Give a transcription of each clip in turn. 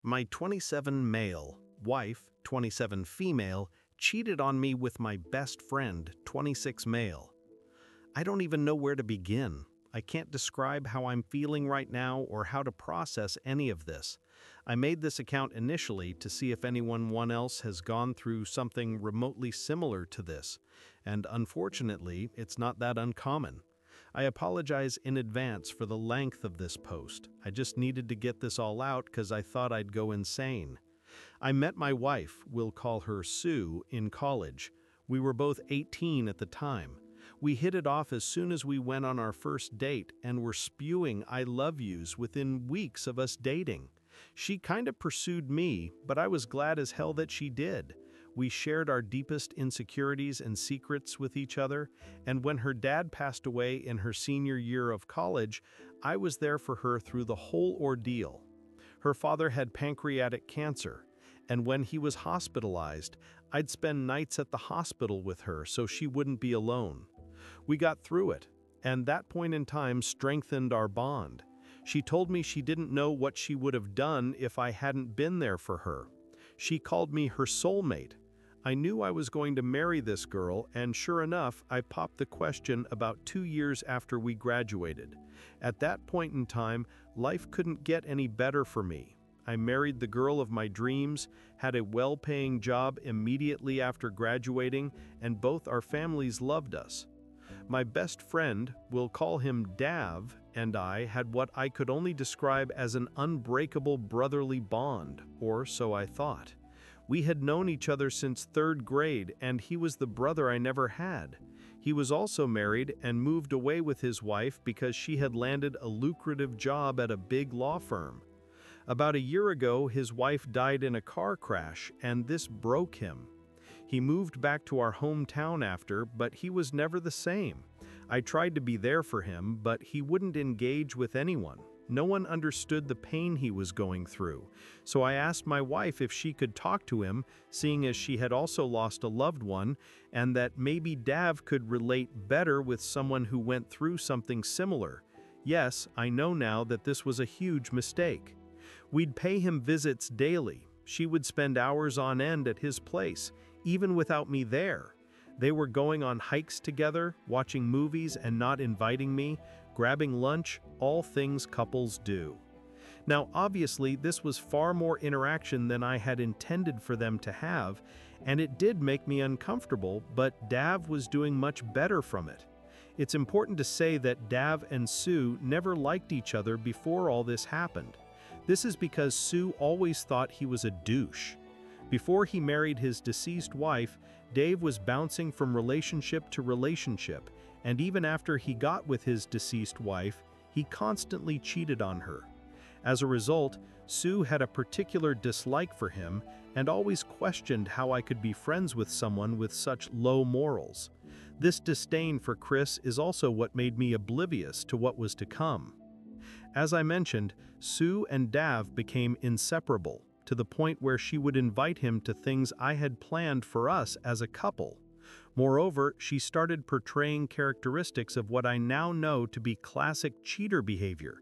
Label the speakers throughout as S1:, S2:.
S1: My 27 male wife, 27 female, cheated on me with my best friend, 26 male. I don't even know where to begin. I can't describe how I'm feeling right now or how to process any of this. I made this account initially to see if anyone else has gone through something remotely similar to this, and unfortunately, it's not that uncommon. I apologize in advance for the length of this post. I just needed to get this all out because I thought I'd go insane. I met my wife, we'll call her Sue, in college. We were both 18 at the time. We hit it off as soon as we went on our first date and were spewing I love yous within weeks of us dating. She kind of pursued me, but I was glad as hell that she did. We shared our deepest insecurities and secrets with each other, and when her dad passed away in her senior year of college, I was there for her through the whole ordeal. Her father had pancreatic cancer, and when he was hospitalized, I'd spend nights at the hospital with her so she wouldn't be alone. We got through it, and that point in time strengthened our bond. She told me she didn't know what she would have done if I hadn't been there for her. She called me her soulmate. I knew I was going to marry this girl, and sure enough, I popped the question about 2 years after we graduated. At that point in time, life couldn't get any better for me. I married the girl of my dreams, had a well-paying job immediately after graduating, and both our families loved us. My best friend, we'll call him Dav, and I had what I could only describe as an unbreakable brotherly bond, or so I thought. We had known each other since 3rd grade, and he was the brother I never had. He was also married and moved away with his wife because she had landed a lucrative job at a big law firm. About a year ago, his wife died in a car crash, and this broke him. He moved back to our hometown after, but he was never the same. I tried to be there for him, but he wouldn't engage with anyone. No one understood the pain he was going through. So I asked my wife if she could talk to him, seeing as she had also lost a loved one, and that maybe Dav could relate better with someone who went through something similar. Yes, I know now that this was a huge mistake. We'd pay him visits daily. She would spend hours on end at his place, even without me there. They were going on hikes together, watching movies and not inviting me, grabbing lunch, all things couples do. Now, obviously, this was far more interaction than I had intended for them to have, and it did make me uncomfortable, but Dav was doing much better from it. It's important to say that Dav and Sue never liked each other before all this happened. This is because Sue always thought he was a douche. Before he married his deceased wife, Dave was bouncing from relationship to relationship, and even after he got with his deceased wife, he constantly cheated on her. As a result, Sue had a particular dislike for him and always questioned how I could be friends with someone with such low morals. This disdain for Chris is also what made me oblivious to what was to come. As I mentioned, Sue and Dav became inseparable, to the point where she would invite him to things I had planned for us as a couple. Moreover, she started portraying characteristics of what I now know to be classic cheater behavior,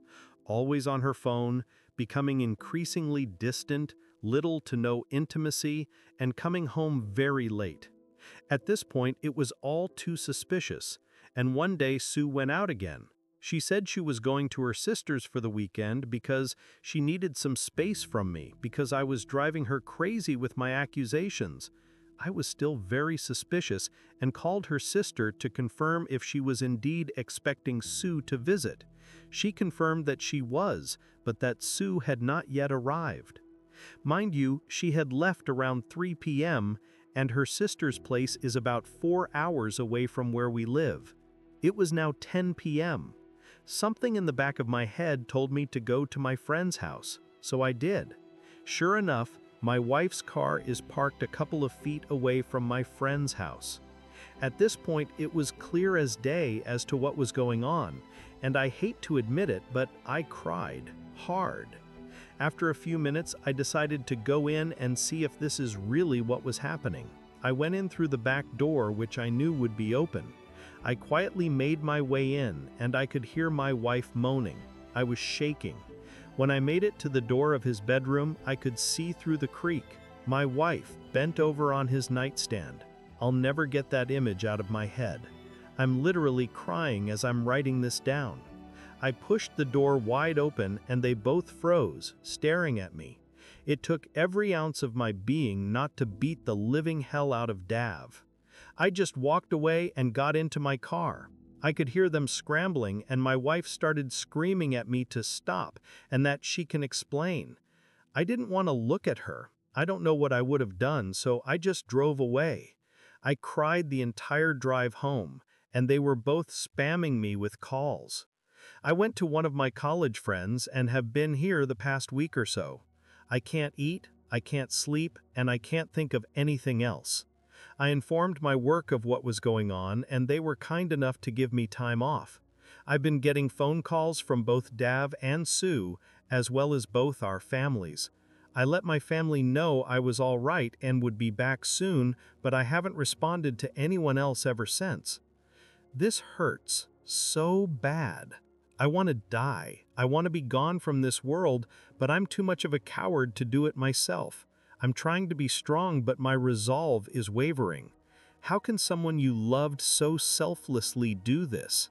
S1: always on her phone, becoming increasingly distant, little to no intimacy, and coming home very late. At this point, it was all too suspicious, and one day Sue went out again. She said she was going to her sister's for the weekend because she needed some space from me because I was driving her crazy with my accusations. I was still very suspicious and called her sister to confirm if she was indeed expecting Sue to visit. She confirmed that she was, but that Sue had not yet arrived. Mind you, she had left around 3 p.m., and her sister's place is about 4 hours away from where we live. It was now 10 p.m. Something in the back of my head told me to go to my friend's house, so I did. Sure enough, my wife's car is parked a couple of feet away from my friend's house. At this point, it was clear as day as to what was going on, and I hate to admit it, but I cried hard. After a few minutes, I decided to go in and see if this is really what was happening. I went in through the back door, which I knew would be open. I quietly made my way in, and I could hear my wife moaning. I was shaking. When I made it to the door of his bedroom, I could see through the creak. My wife, bent over on his nightstand. I'll never get that image out of my head. I'm literally crying as I'm writing this down. I pushed the door wide open and they both froze, staring at me. It took every ounce of my being not to beat the living hell out of Dav. I just walked away and got into my car. I could hear them scrambling and my wife started screaming at me to stop and that she can explain. I didn't want to look at her. I don't know what I would have done, so I just drove away. I cried the entire drive home, and they were both spamming me with calls. I went to one of my college friends and have been here the past week or so. I can't eat, I can't sleep, and I can't think of anything else. I informed my work of what was going on, and they were kind enough to give me time off. I've been getting phone calls from both Dav and Sue, as well as both our families. I let my family know I was all right and would be back soon, but I haven't responded to anyone else ever since. This hurts so bad. I want to die. I want to be gone from this world, but I'm too much of a coward to do it myself. I'm trying to be strong, but my resolve is wavering. How can someone you loved so selflessly do this?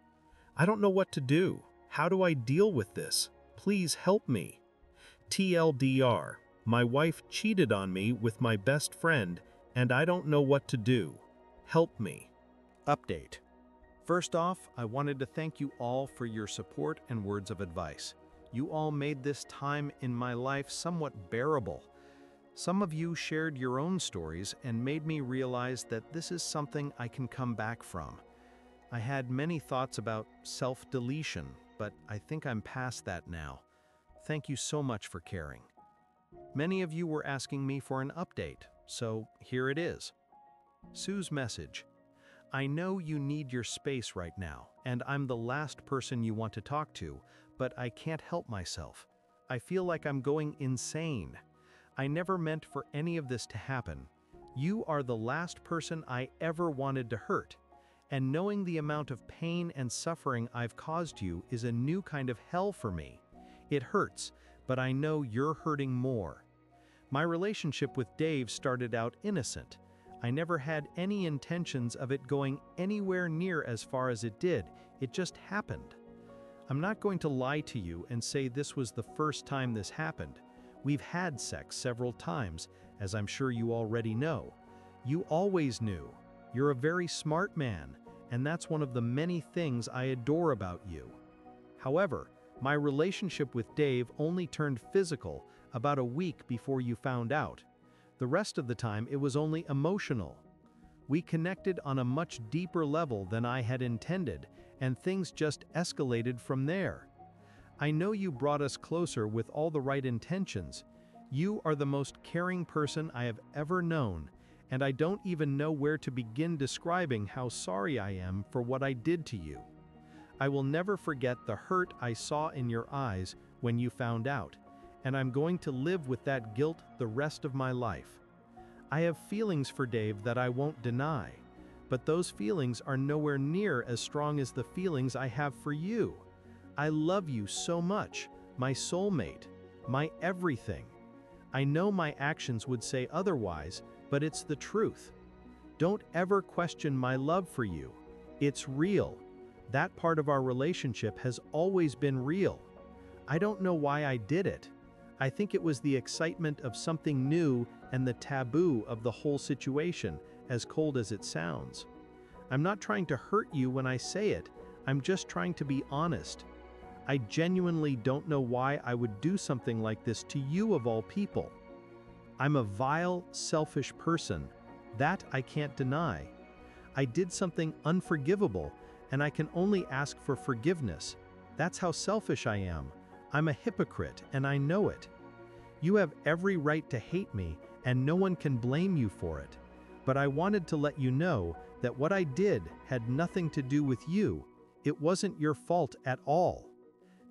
S1: I don't know what to do. How do I deal with this? Please help me. TLDR. My wife cheated on me with my best friend, and I don't know what to do. Help me.
S2: Update. First off, I wanted to thank you all for your support and words of advice. You all made this time in my life somewhat bearable. Some of you shared your own stories and made me realize that this is something I can come back from. I had many thoughts about self-deletion, but I think I'm past that now. Thank you so much for caring. Many of you were asking me for an update, so here it is. Sue's message. I know you need your space right now, and I'm the last person you want to talk to, but I can't help myself. I feel like I'm going insane. I never meant for any of this to happen. You are the last person I ever wanted to hurt, and knowing the amount of pain and suffering I've caused you is a new kind of hell for me. It hurts, but I know you're hurting more. My relationship with Dave started out innocent. I never had any intentions of it going anywhere near as far as it did. It just happened. I'm not going to lie to you and say this was the first time this happened. We've had sex several times, as I'm sure you already know. You always knew. You're a very smart man, and that's one of the many things I adore about you. However, my relationship with Dave only turned physical about a week before you found out. The rest of the time it was only emotional. We connected on a much deeper level than I had intended, and things just escalated from there. I know you brought us closer with all the right intentions. You are the most caring person I have ever known, and I don't even know where to begin describing how sorry I am for what I did to you. I will never forget the hurt I saw in your eyes when you found out, and I'm going to live with that guilt the rest of my life. I have feelings for Dave that I won't deny, but those feelings are nowhere near as strong as the feelings I have for you. I love you so much, my soulmate, my everything. I know my actions would say otherwise, but it's the truth. Don't ever question my love for you. It's real. That part of our relationship has always been real. I don't know why I did it. I think it was the excitement of something new and the taboo of the whole situation, as cold as it sounds. I'm not trying to hurt you when I say it. I'm just trying to be honest. I genuinely don't know why I would do something like this to you of all people. I'm a vile, selfish person. That I can't deny. I did something unforgivable, and I can only ask for forgiveness. That's how selfish I am. I'm a hypocrite, and I know it. You have every right to hate me, and no one can blame you for it. But I wanted to let you know that what I did had nothing to do with you. It wasn't your fault at all.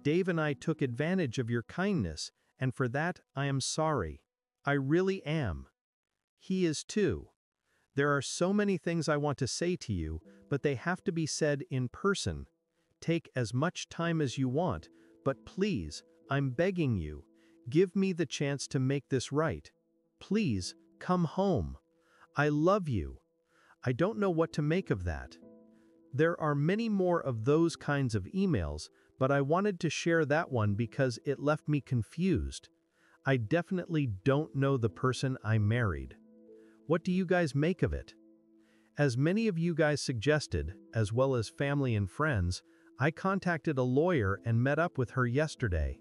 S2: Dave and I took advantage of your kindness, and for that I am sorry. I really am. He is too. There are so many things I want to say to you, but they have to be said in person. Take as much time as you want, but please, I'm begging you. Give me the chance to make this right. Please, come home. I love you. I don't know what to make of that. There are many more of those kinds of emails, but I wanted to share that one because it left me confused. I definitely don't know the person I married. What do you guys make of it? As many of you guys suggested, as well as family and friends, I contacted a lawyer and met up with her yesterday.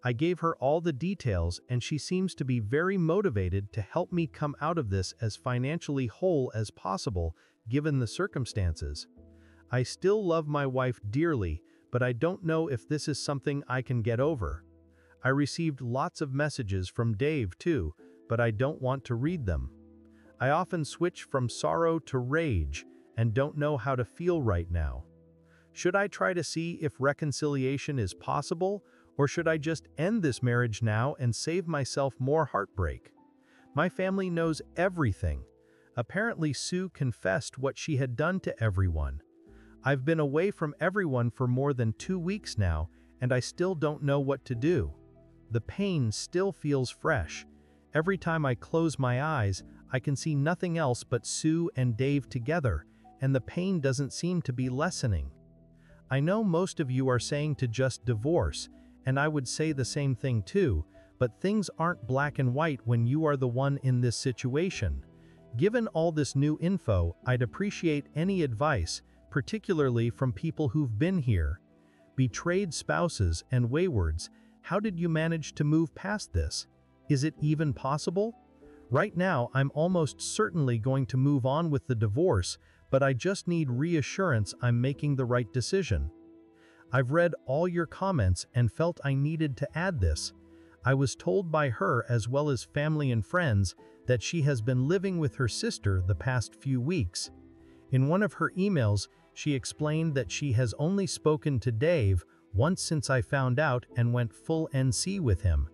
S2: I gave her all the details and she seems to be very motivated to help me come out of this as financially whole as possible, given the circumstances. I still love my wife dearly, but I don't know if this is something I can get over. I received lots of messages from Dave too, but I don't want to read them. I often switch from sorrow to rage and don't know how to feel right now. Should I try to see if reconciliation is possible, or should I just end this marriage now and save myself more heartbreak? My family knows everything. Apparently Sue confessed what she had done to everyone. I've been away from everyone for more than 2 weeks now, and I still don't know what to do. The pain still feels fresh. Every time I close my eyes, I can see nothing else but Sue and Dave together, and the pain doesn't seem to be lessening. I know most of you are saying to just divorce, and I would say the same thing too, but things aren't black and white when you are the one in this situation. Given all this new info, I'd appreciate any advice, particularly from people who've been here. Betrayed spouses and waywards, how did you manage to move past this? Is it even possible? Right now, I'm almost certainly going to move on with the divorce, but I just need reassurance I'm making the right decision. I've read all your comments and felt I needed to add this. I was told by her as well as family and friends that she has been living with her sister the past few weeks. In one of her emails, she explained that she has only spoken to Dave once since I found out and went full NC with him.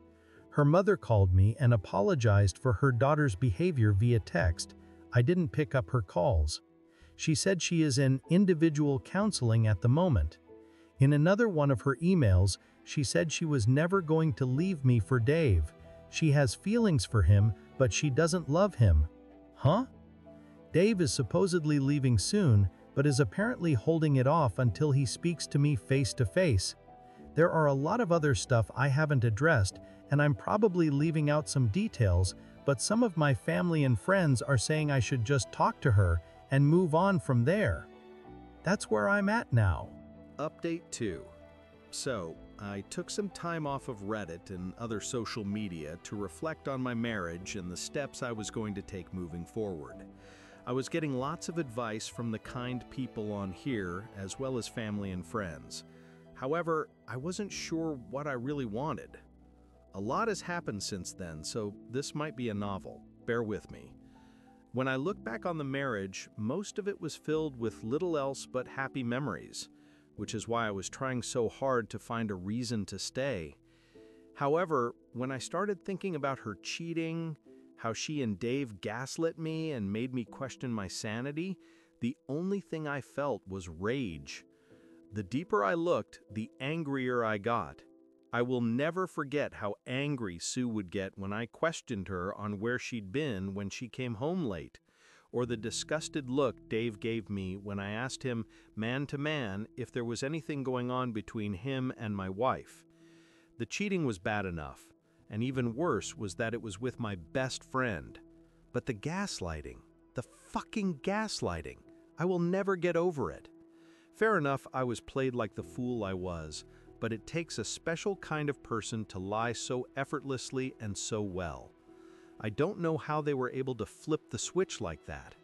S2: Her mother called me and apologized for her daughter's behavior via text. I didn't pick up her calls. She said she is in individual counseling at the moment. In another one of her emails, she said she was never going to leave me for Dave. She has feelings for him, but she doesn't love him. Huh? Dave is supposedly leaving soon, but is apparently holding it off until he speaks to me face to face. There are a lot of other stuff I haven't addressed, and I'm probably leaving out some details, but some of my family and friends are saying I should just talk to her and move on from there. That's where I'm at now.
S1: Update 2. So, I took some time off of Reddit and other social media to reflect on my marriage and the steps I was going to take moving forward. I was getting lots of advice from the kind people on here, as well as family and friends. However, I wasn't sure what I really wanted. A lot has happened since then, so this might be a novel. Bear with me. When I look back on the marriage, most of it was filled with little else but happy memories, which is why I was trying so hard to find a reason to stay. However, when I started thinking about her cheating, how she and Dave gaslit me and made me question my sanity, the only thing I felt was rage. The deeper I looked, the angrier I got. I will never forget how angry Sue would get when I questioned her on where she'd been when she came home late, or the disgusted look Dave gave me when I asked him, man to man, if there was anything going on between him and my wife. The cheating was bad enough, and even worse was that it was with my best friend. But the gaslighting, the fucking gaslighting, I will never get over it. Fair enough, I was played like the fool I was, but it takes a special kind of person to lie so effortlessly and so well. I don't know how they were able to flip the switch like that.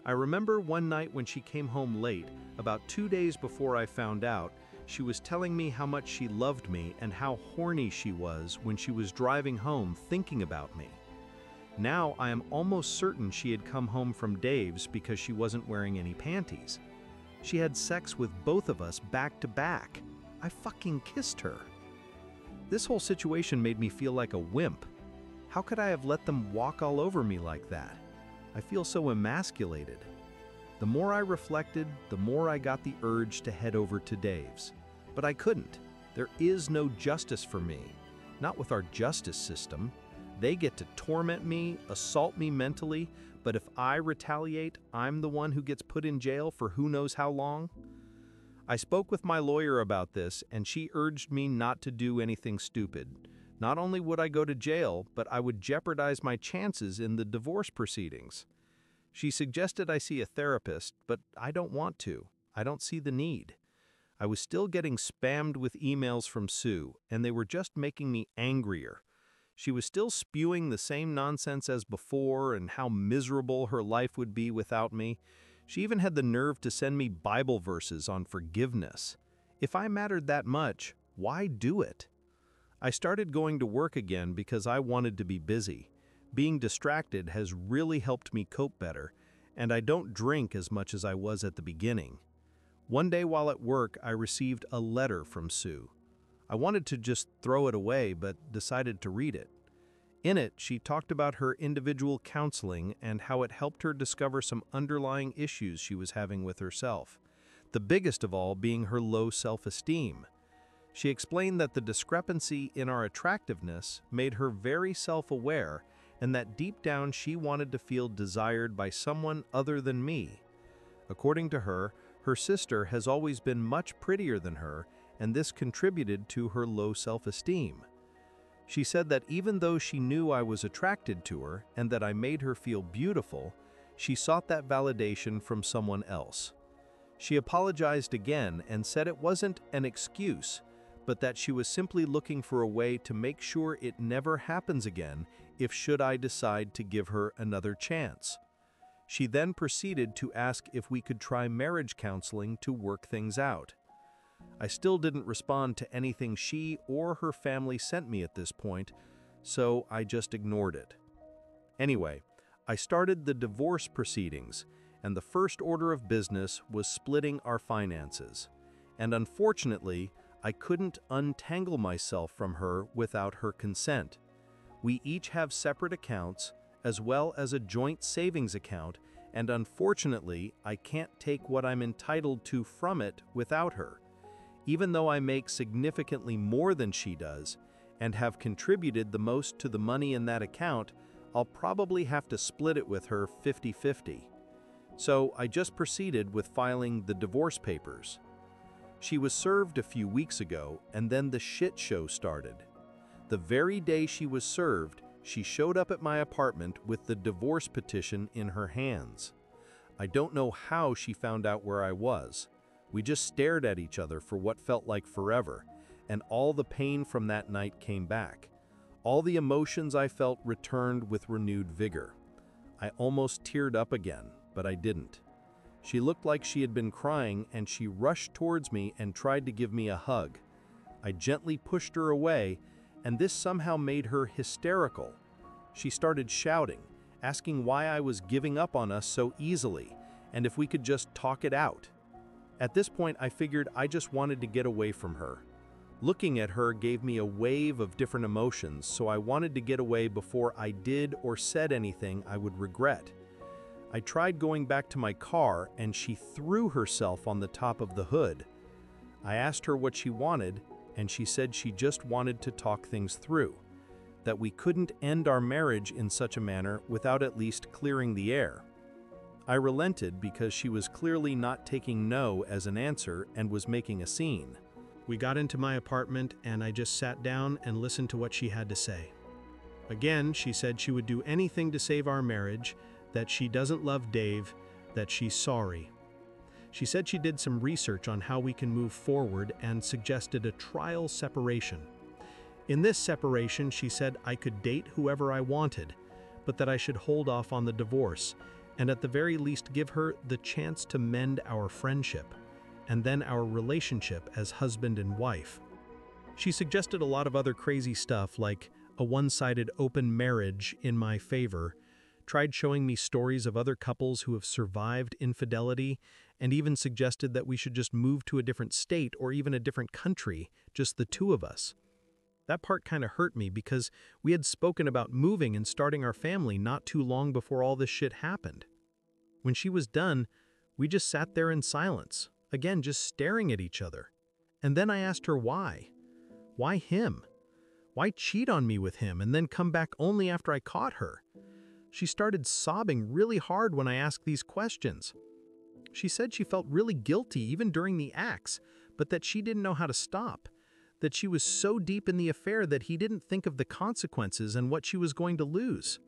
S1: I remember one night when she came home late, about 2 days before I found out, she was telling me how much she loved me and how horny she was when she was driving home thinking about me. Now I am almost certain she had come home from Dave's because she wasn't wearing any panties. She had sex with both of us back to back. I fucking kissed her. This whole situation made me feel like a wimp. How could I have let them walk all over me like that? I feel so emasculated. The more I reflected, the more I got the urge to head over to Dave's. But I couldn't.
S2: There is no justice for me, not with our justice system. They get to torment me, assault me mentally, but if I retaliate, I'm the one who gets put in jail for who knows how long. I spoke with my lawyer about this, and she urged me not to do anything stupid. Not only would I go to jail, but I would jeopardize my chances in the divorce proceedings. She suggested I see a therapist, but I don't want to. I don't see the need. I was still getting spammed with emails from Sue, and they were just making me angrier. She was still spewing the same nonsense as before and how miserable her life would be without me. She even had the nerve to send me Bible verses on forgiveness. If I mattered that much, why do it? I started going to work again because I wanted to be busy. Being distracted has really helped me cope better, and I don't drink as much as I was at the beginning. One day while at work, I received a letter from Sue. I wanted to just throw it away, but decided to read it. In it, she talked about her individual counseling and how it helped her discover some underlying issues she was having with herself, the biggest of all being her low self-esteem. She explained that the discrepancy in our attractiveness made her very self-aware and that deep down she wanted to feel desired by someone other than me. According to her, her sister has always been much prettier than her, and this contributed to her low self-esteem. She said that even though she knew I was attracted to her and that I made her feel beautiful, she sought that validation from someone else. She apologized again and said it wasn't an excuse, but that she was simply looking for a way to make sure it never happens again if should I decide to give her another chance. She then proceeded to ask if we could try marriage counseling to work things out. I still didn't respond to anything she or her family sent me at this point, so I just ignored it. Anyway, I started the divorce proceedings, and the first order of business was splitting our finances. And unfortunately, I couldn't untangle myself from her without her consent. We each have separate accounts, as well as a joint savings account, and unfortunately, I can't take what I'm entitled to from it without her. Even though I make significantly more than she does, and have contributed the most to the money in that account, I'll probably have to split it with her 50-50. So I just proceeded with filing the divorce papers. She was served a few weeks ago, and then the shit show started. The very day she was served, she showed up at my apartment with the divorce petition in her hands. I don't know how she found out where I was. We just stared at each other for what felt like forever, and all the pain from that night came back. All the emotions I felt returned with renewed vigor. I almost teared up again, but I didn't. She looked like she had been crying, and she rushed towards me and tried to give me a hug. I gently pushed her away, and this somehow made her hysterical. She started shouting, asking why I was giving up on us so easily, and if we could just talk it out. At this point, I figured I just wanted to get away from her. Looking at her gave me a wave of different emotions, so I wanted to get away before I did or said anything I would regret. I tried going back to my car, and she threw herself on the top of the hood. I asked her what she wanted, and she said she just wanted to talk things through, that we couldn't end our marriage in such a manner without at least clearing the air. I relented because she was clearly not taking no as an answer and was making a scene.
S1: We got into my apartment and I just sat down and listened to what she had to say. Again, she said she would do anything to save our marriage, that she doesn't love Dave, that she's sorry. She said she did some research on how we can move forward and suggested a trial separation. In this separation, she said I could date whoever I wanted, but that I should hold off on the divorce, and at the very least give her the chance to mend our friendship, and then our relationship as husband and wife. She suggested a lot of other crazy stuff like a one-sided open marriage in my favor, tried showing me stories of other couples who have survived infidelity, and even suggested that we should just move to a different state or even a different country, just the two of us. That part kind of hurt me because we had spoken about moving and starting our family not too long before all this shit happened. When she was done, we just sat there in silence, again just staring at each other. And then I asked her why.
S2: Why him? Why cheat on me with him and then come back only after I caught her? She started sobbing really hard when I asked these questions. She said she felt really guilty even during the acts, but that she didn't know how to stop, that she was so deep in the affair that he didn't think of the consequences and what she was going to lose.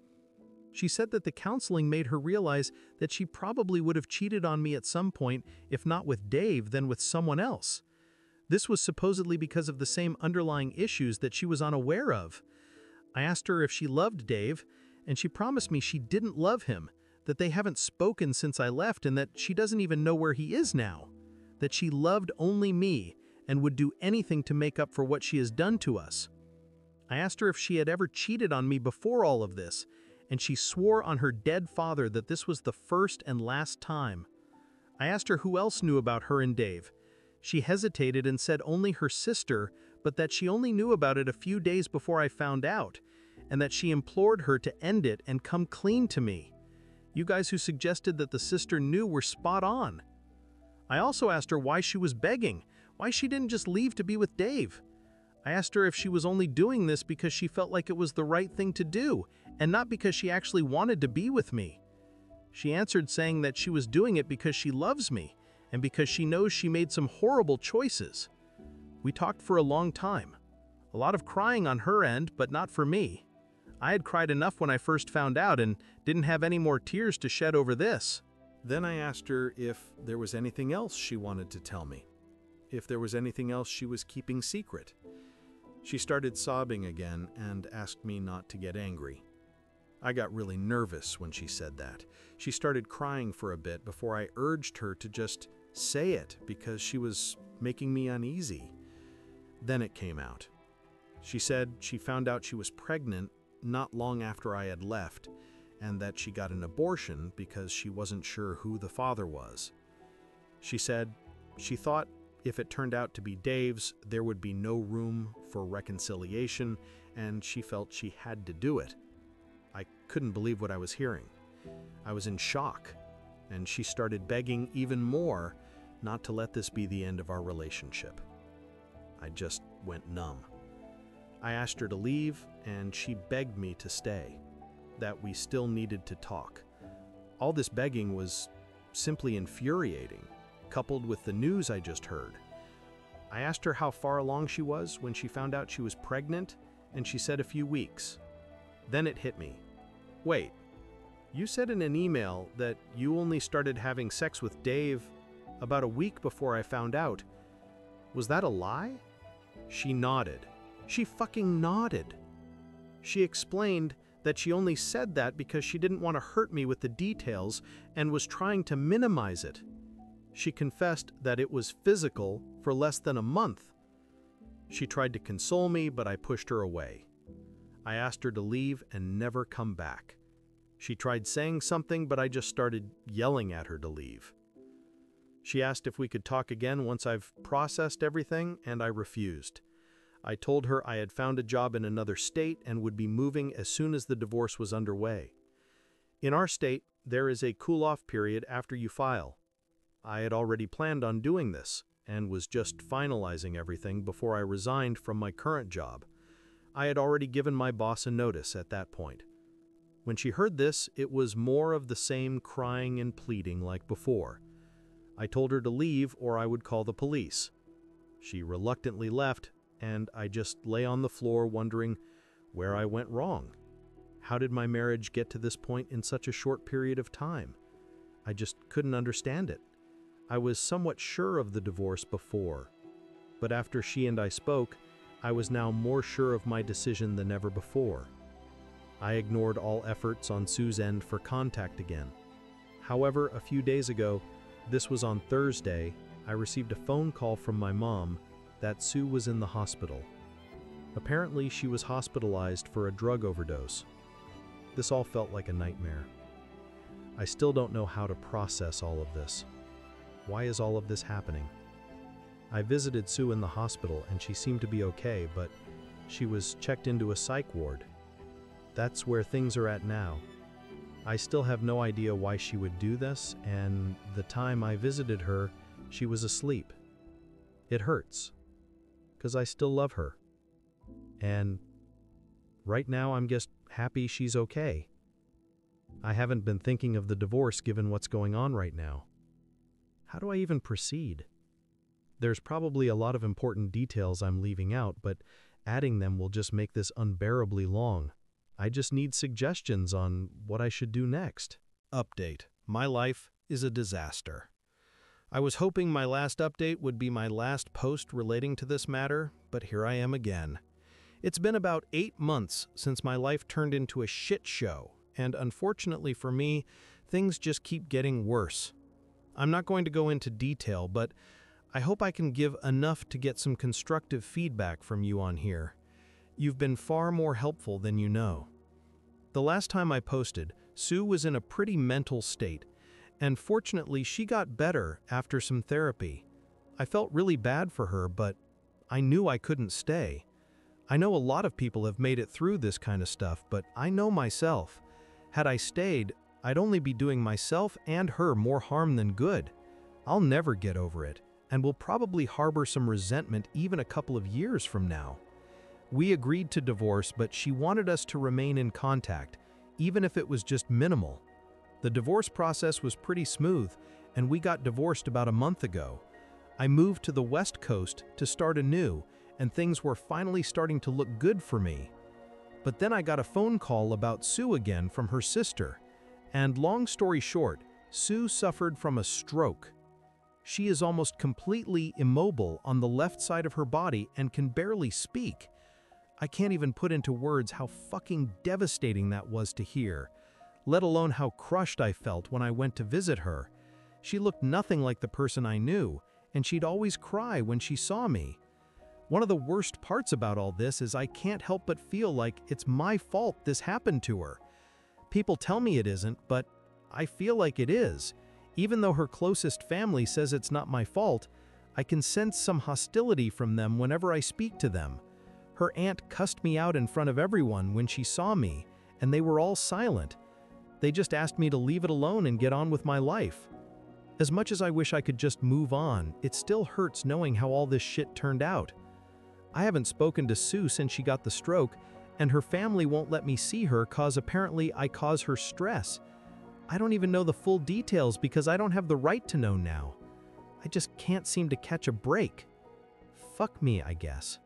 S2: She said that the counseling made her realize that she probably would have cheated on me at some point, if not with Dave, then with someone else. This was supposedly because of the same underlying issues that she was unaware of. I asked her if she loved Dave, and she promised me she didn't love him, that they haven't spoken since I left, and that she doesn't even know where he is now, that she loved only me and would do anything to make up for what she has done to us. I asked her if she had ever cheated on me before all of this, and she swore on her dead father that this was the first and last time. I asked her who else knew about her and Dave. She hesitated and said only her sister, but that she only knew about it a few days before I found out, and that she implored her to end it and come clean to me. You guys who suggested that the sister knew were spot on. I also asked her why she was begging, why she didn't just leave to be with Dave. I asked her if she was only doing this because she felt like it was the right thing to do, and not because she actually wanted to be with me. She answered saying that she was doing it because she loves me, and because she knows she made some horrible choices. We talked for a long time. A lot of crying on her end, but not for me. I had cried enough when I first found out and didn't have any more tears to shed over this.
S1: Then I asked her if there was anything else she wanted to tell me, if there was anything else she was keeping secret. She started sobbing again and asked me not to get angry. I got really nervous when she said that. She started crying for a bit before I urged her to just say it because she was making me uneasy. Then it came out. She said she found out she was pregnant not long after I had left, and that she got an abortion because she wasn't sure who the father was. She said she thought if it turned out to be Dave's, there would be no room for reconciliation, and she felt she had to do it. I couldn't believe what I was hearing. I was in shock, and she started begging even more not to let this be the end of our relationship. I just went numb. I asked her to leave, and she begged me to stay, that we still needed to talk. All this begging was simply infuriating, coupled with the news I just heard. I asked her how far along she was when she found out she was pregnant, and she said a few weeks. Then it hit me. Wait, you said in an email that you only started having sex with Dave about a week before I found out. Was that a lie? She nodded. She fucking nodded. She explained that she only said that because she didn't want to hurt me with the details and was trying to minimize it. She confessed that it was physical for less than a month. She tried to console me, but I pushed her away. I asked her to leave and never come back. She tried saying something, but I just started yelling at her to leave. She asked if we could talk again once I've processed everything, and I refused. I told her I had found a job in another state and would be moving as soon as the divorce was underway. In our state, there is a cool-off period after you file. I had already planned on doing this and was just finalizing everything before I resigned from my current job. I had already given my boss a notice at that point. When she heard this, it was more of the same crying and pleading like before. I told her to leave or I would call the police. She reluctantly left, and I just lay on the floor wondering where I went wrong. How did my marriage get to this point in such a short period of time? I just couldn't understand it. I was somewhat sure of the divorce before, but after she and I spoke, I was now more sure of my decision than ever before. I ignored all efforts on Sue's end for contact again. However, a few days ago, this was on Thursday, I received a phone call from my mom that Sue was in the hospital. Apparently, she was hospitalized for a drug overdose. This all felt like a nightmare. I still don't know how to process all of this. Why is all of this happening? I visited Sue in the hospital and she seemed to be okay, but she was checked into a psych ward. That's where things are at now. I still have no idea why she would do this, and the time I visited her, she was asleep. It hurts, because I still love her.
S2: And right now I'm just happy she's okay. I haven't been thinking of the divorce given what's going on right now. How do I even proceed? There's probably a lot of important details I'm leaving out, but adding them will just make this unbearably long. I just need suggestions on what I should do next.
S1: Update. My life is a disaster. I was hoping my last update would be my last post relating to this matter, but here I am again. It's been about 8 months since my life turned into a shit show, and unfortunately for me, things just keep getting worse. I'm not going to go into detail, but I hope I can give enough to get some constructive feedback from you on here. You've been far more helpful than you know. The last time I posted, Sue was in a pretty mental state, and fortunately she got better after some therapy. I felt really bad for her, but I knew I couldn't stay. I know a lot of people have made it through this kind of stuff, but I know myself. Had I stayed, I'd only be doing myself and her more harm than good. I'll never get over it, and will probably harbor some resentment even a couple of years from now. We agreed to divorce, but she wanted us to remain in contact, even if it was just minimal. The divorce process was pretty smooth, and we got divorced about a month ago. I moved to the West Coast to start anew, and things were finally starting to look good for me. But then I got a phone call about Sue again from her sister, and long story short, Sue suffered from a stroke. She is almost completely immobile on the left side of her body and can barely speak. I can't even put into words how fucking devastating that was to hear, let alone how crushed I felt when I went to visit her. She looked nothing like the person I knew, and she'd always cry when she saw me. One of the worst parts about all this is I can't help but feel like it's my fault this happened to her. People tell me it isn't, but I feel like it is. Even though her closest family says it's not my fault, I can sense some hostility from them whenever I speak to them. Her aunt cussed me out in front of everyone when she saw me, and they were all silent. They just asked me to leave it alone and get on with my life. As much as I wish I could just move on, it still hurts knowing how all this shit turned out. I haven't spoken to Sue since she got the stroke, and her family won't let me see her cause apparently I cause her stress. I don't even know the full details because I don't have the right to know now. I just can't seem to catch a break. Fuck me, I guess.